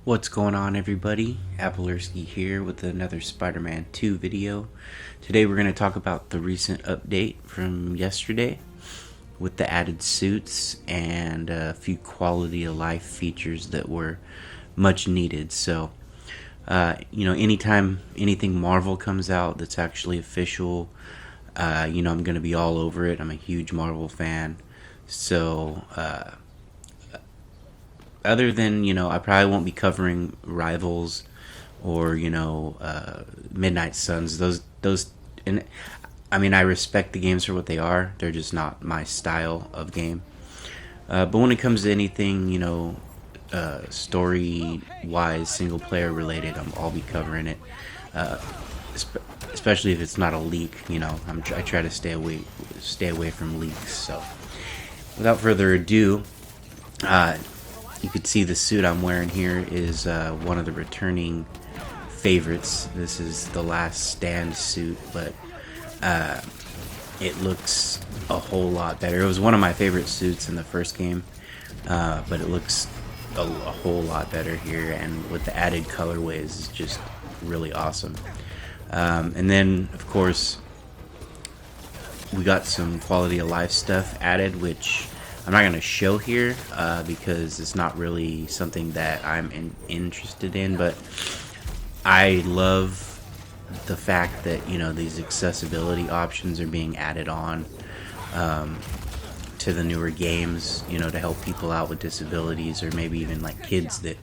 What's going on, everybody? Applersky here with another Spider-Man 2 video. Today we're going to talk about the recent update from yesterday with the added suits and a few quality of life features that were much needed. So, anytime anything Marvel comes out that's actually official, I'm going to be all over it. I'm a huge Marvel fan. So, other than I probably won't be covering Rivals or Midnight Suns. Those and I mean I respect the games for what they are. They're just not my style of game. But when it comes to anything story wise, single player related, I'll be covering it. Uh, Especially if it's not a leak. I try to stay away from leaks. So without further ado, uh, you could see the suit I'm wearing here is one of the returning favorites. This is the Last Stand suit, but it looks a whole lot better. It was one of my favorite suits in the first game, but it looks a whole lot better here, and with the added colorways, it's just really awesome. And then, of course, we got some quality of life stuff added, which I'm not going to show here because it's not really something that I'm interested in, but I love the fact that these accessibility options are being added on to the newer games, to help people out with disabilities, or maybe even like kids that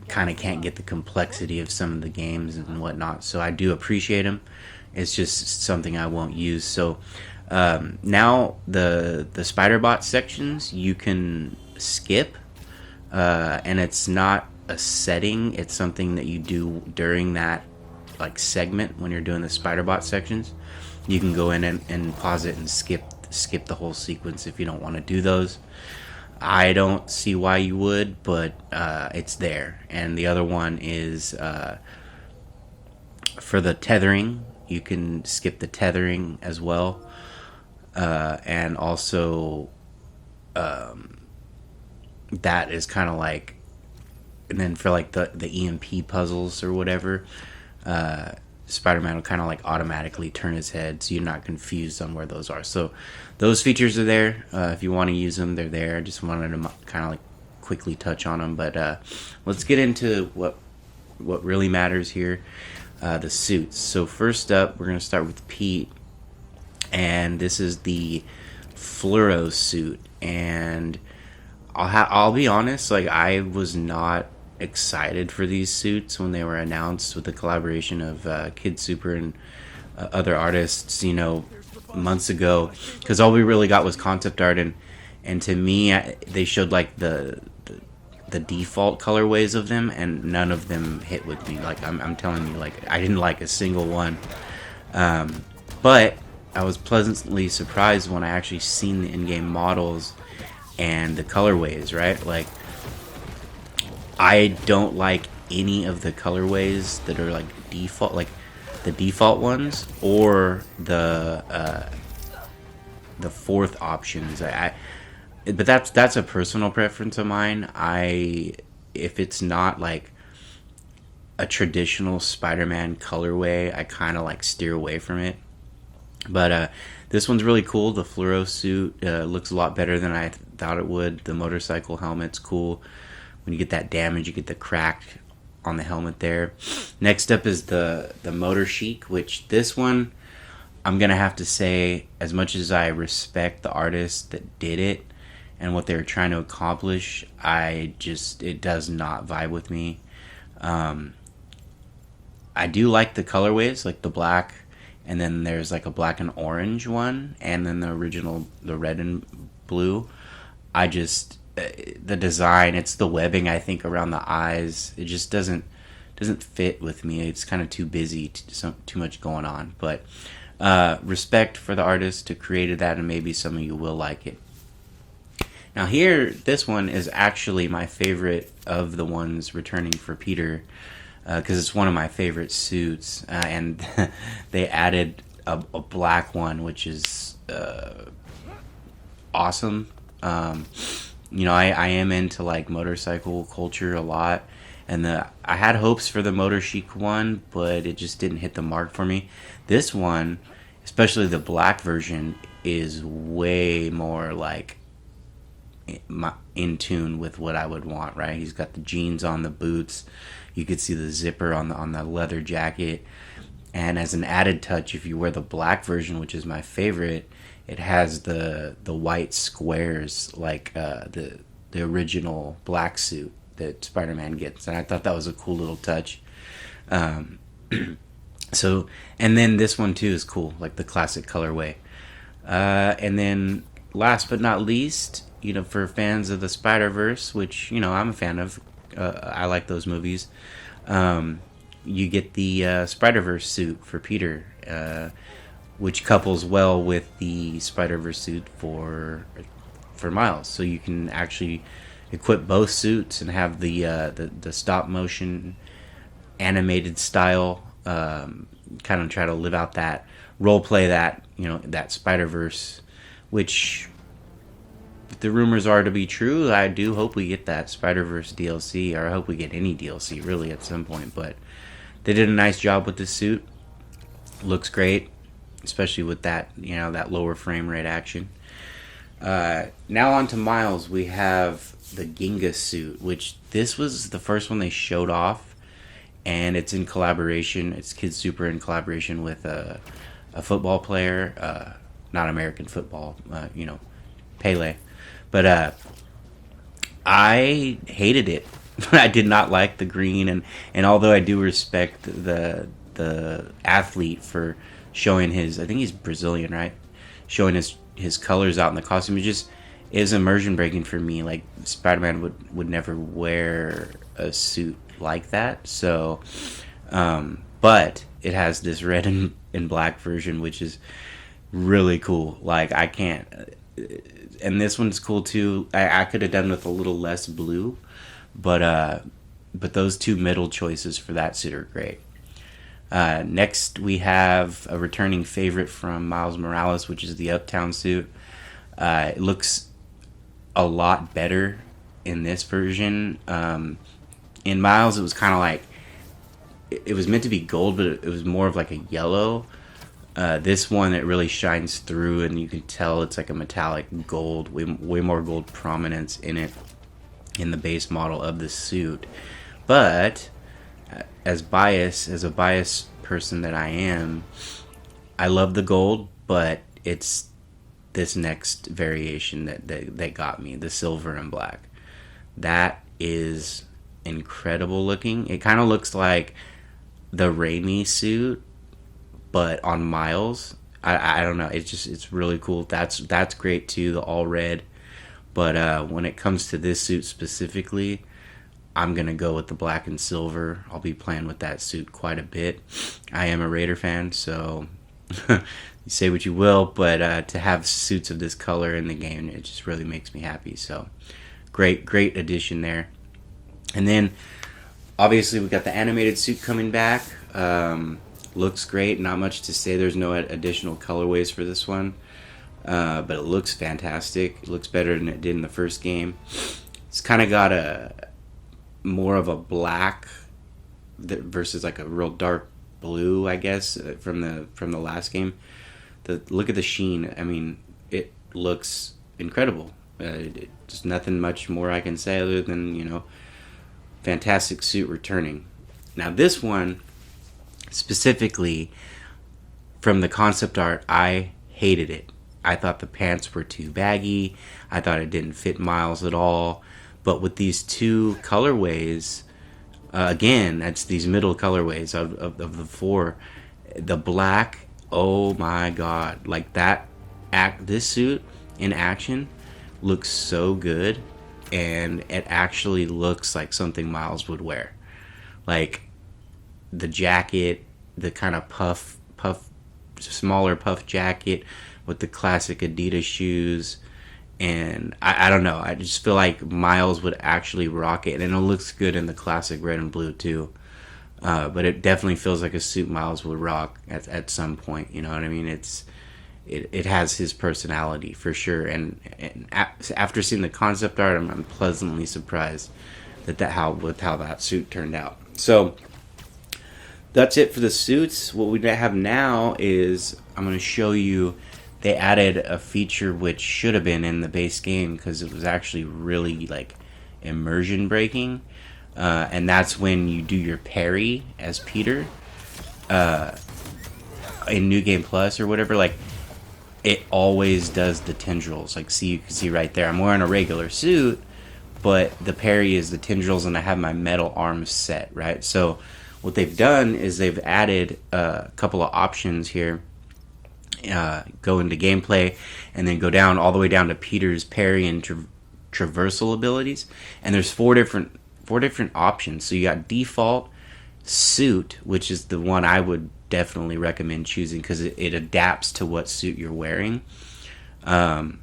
kind of can't get the complexity of some of the games and whatnot. So I do appreciate them. It's just something I won't use. So now the Spider-Bot sections you can skip, and it's not a setting. It's something that you do during that like segment when you're doing the Spider-Bot sections. You can go in and pause it and skip the whole sequence if you don't want to do those. I don't see why you would, but it's there. And the other one is for the tethering. You can skip the tethering as well, and also that is kind of like. And then for like the EMP puzzles or whatever, Spider-Man will kind of like automatically turn his head, so you're not confused on where those are. So those features are there. If you want to use them, they're there. I just wanted to kind of like quickly touch on them. But let's get into what really matters here, the suits. So first up, we're going to start with Pete, and this is the fluoro suit. And I'll be honest, like I was not excited for these suits when they were announced with the collaboration of Kid Super and other artists, months ago, because all we really got was concept art, and to me, they showed like the default colorways of them, and none of them hit with me. Like I'm telling you, like I didn't like a single one. But I was pleasantly surprised when I actually seen the in-game models and the colorways, right? Like I don't like any of the colorways that are like default, like the default ones, or the fourth options. But that's a personal preference of mine. If it's not like a traditional Spider-Man colorway, I kind of like steer away from it. But this one's really cool. The fluoro suit looks a lot better than I thought it would. The motorcycle helmet's cool. When you get that damage, you get the crack on the helmet there. Next up is the Motor Chic, which this one, I'm going to have to say, as much as I respect the artist that did it and what they were trying to accomplish, it does not vibe with me. I do like the colorways, like the black, and then there's like a black and orange one, and then the original, the red and blue. The design, it's the webbing, I think, around the eyes. It just doesn't fit with me. It's kind of too busy, too much going on. But respect for the artist who created that, and maybe some of you will like it. Now here, this one is actually my favorite of the ones returning for Peter, because it's one of my favorite suits, and they added a black one, which is awesome. I am into like motorcycle culture a lot, and I had hopes for the Motor Chic one, but it just didn't hit the mark for me. This one, especially the black version, is way more like in tune with what I would want. Right, he's got the jeans on, the boots. You could see the zipper on the leather jacket, and as an added touch, if you wear the black version, which is my favorite, it has the white squares like the original black suit that Spider-Man gets, and I thought that was a cool little touch. Um, so, and then this one too is cool, like the classic colorway. And then last but not least, for fans of the Spider Verse, which I'm a fan of, I like those movies. Um, you get the Spider Verse suit for Peter, which couples well with the Spider Verse suit for Miles. So you can actually equip both suits and have the stop motion animated style. Kind of try to live out that role play that that Spider Verse, which if the rumors are to be true, I do hope we get that Spider Verse DLC, or I hope we get any DLC really at some point. But they did a nice job with this suit. Looks great, especially with that that lower frame rate action. Now on to Miles. We have the Ginga suit, which this was the first one they showed off, and it's in collaboration. It's Kid Super in collaboration with a football player, not American football, Pele. But I hated it. I did not like the green, and although I do respect the athlete for showing his, I think he's Brazilian, right? Showing his colors out in the costume, it just is immersion breaking for me. Like Spider-Man would never wear a suit like that. So, but it has this red and black version, which is really cool. Like I can't, and this one's cool too. I could have done with a little less blue, but those two middle choices for that suit are great. Next, we have a returning favorite from Miles Morales, which is the Uptown suit. It looks a lot better in this version. In Miles, it was kind of like it was meant to be gold, but it was more of like a yellow. This one, it really shines through, and you can tell it's like a metallic gold, way more gold prominence in it in the base model of the suit. But as a biased person that I am, I love the gold, but it's this next variation that got me, the silver and black. That is incredible looking. It kind of looks like the Raimi suit, but on Miles. I don't know. It's really cool. That's great too. The all red. But when it comes to this suit specifically, I'm gonna go with the black and silver. I'll be playing with that suit quite a bit. I am a Raider fan, so you say what you will, but to have suits of this color in the game, it just really makes me happy. So great addition there. And then obviously we got the animated suit coming back. Looks great. Not much to say. There's no additional colorways for this one, but it looks fantastic. It looks better than it did in the first game. It's kind of got a more of a black versus like a real dark blue, I guess, from the last game. Look at the sheen. I mean, it looks incredible. Just nothing much more I can say other than fantastic suit returning. Now this one specifically, from the concept art, I hated it. I thought the pants were too baggy. I thought it didn't fit Miles at all. But with these two colorways, again, that's these middle colorways of the four. The black, oh my god, like this suit in action looks so good, and it actually looks like something Miles would wear. Like the jacket, the kind of smaller puff jacket with the classic Adidas shoes. And I don't know. I just feel like Miles would actually rock it. And it looks good in the classic red and blue, too. But it definitely feels like a suit Miles would rock at some point. You know what I mean? it has his personality for sure. And after seeing the concept art, I'm pleasantly surprised that how that suit turned out. So that's it for the suits. What we have now is I'm going to show you. They added a feature which should have been in the base game because it was actually really like immersion breaking, and that's when you do your parry as Peter in New Game Plus or whatever. Like, it always does the tendrils. Like, see, you can see right there. I'm wearing a regular suit, but the parry is the tendrils, and I have my metal arms set, right? So what they've done is they've added a couple of options here. Go into gameplay, and then go down all the way down to Peter's parry and traversal abilities. And there's four different options. So you got default, suit, which is the one I would definitely recommend choosing because it adapts to what suit you're wearing. And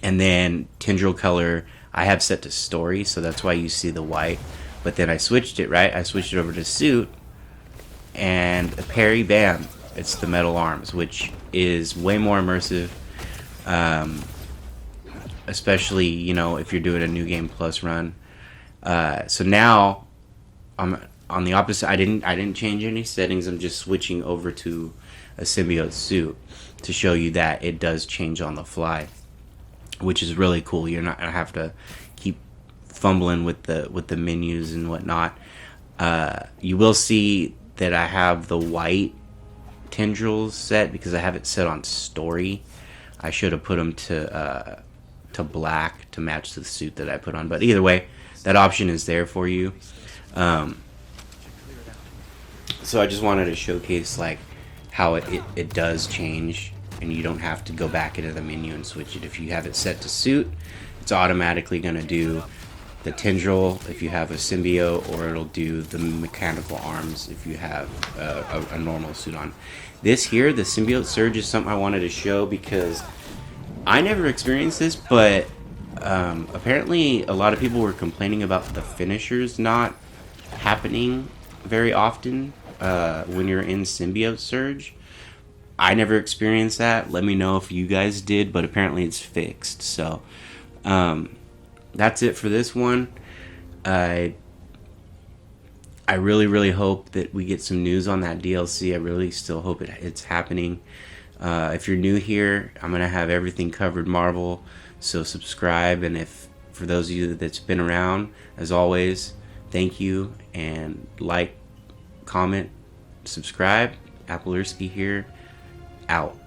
then tendril color I have set to story, so that's why you see the white. But then I switched it, right? I switched it over to suit, and a parry, bam, it's the metal arms, which is way more immersive. Especially, you know, if you're doing a New Game Plus run. So now I'm on the opposite. I didn't change any settings. I'm just switching over to a symbiote suit to show you that it does change on the fly, which is really cool. You're not gonna have to keep fumbling with the menus and whatnot. You will see that I have the white tendrils set because I have it set on story. I should have put them to black to match the suit that I put on, but either way, that option is there for you. So I just wanted to showcase like how it does change, and you don't have to go back into the menu and switch it. If you have it set to suit, it's automatically going to do the tendril if you have a symbiote, or it'll do the mechanical arms if you have a normal suit on. This here, the symbiote surge, is something I wanted to show because I never experienced this, but apparently a lot of people were complaining about the finishers not happening very often when you're in symbiote surge. I never experienced that. Let me know if you guys did, but apparently it's fixed. So that's it for this one. I really hope that we get some news on that DLC. I really still hope it's happening. If you're new here, I'm going to have everything covered Marvel, so subscribe. And if for those of you that's been around, as always, thank you, and like, comment, subscribe. Applersky here, out.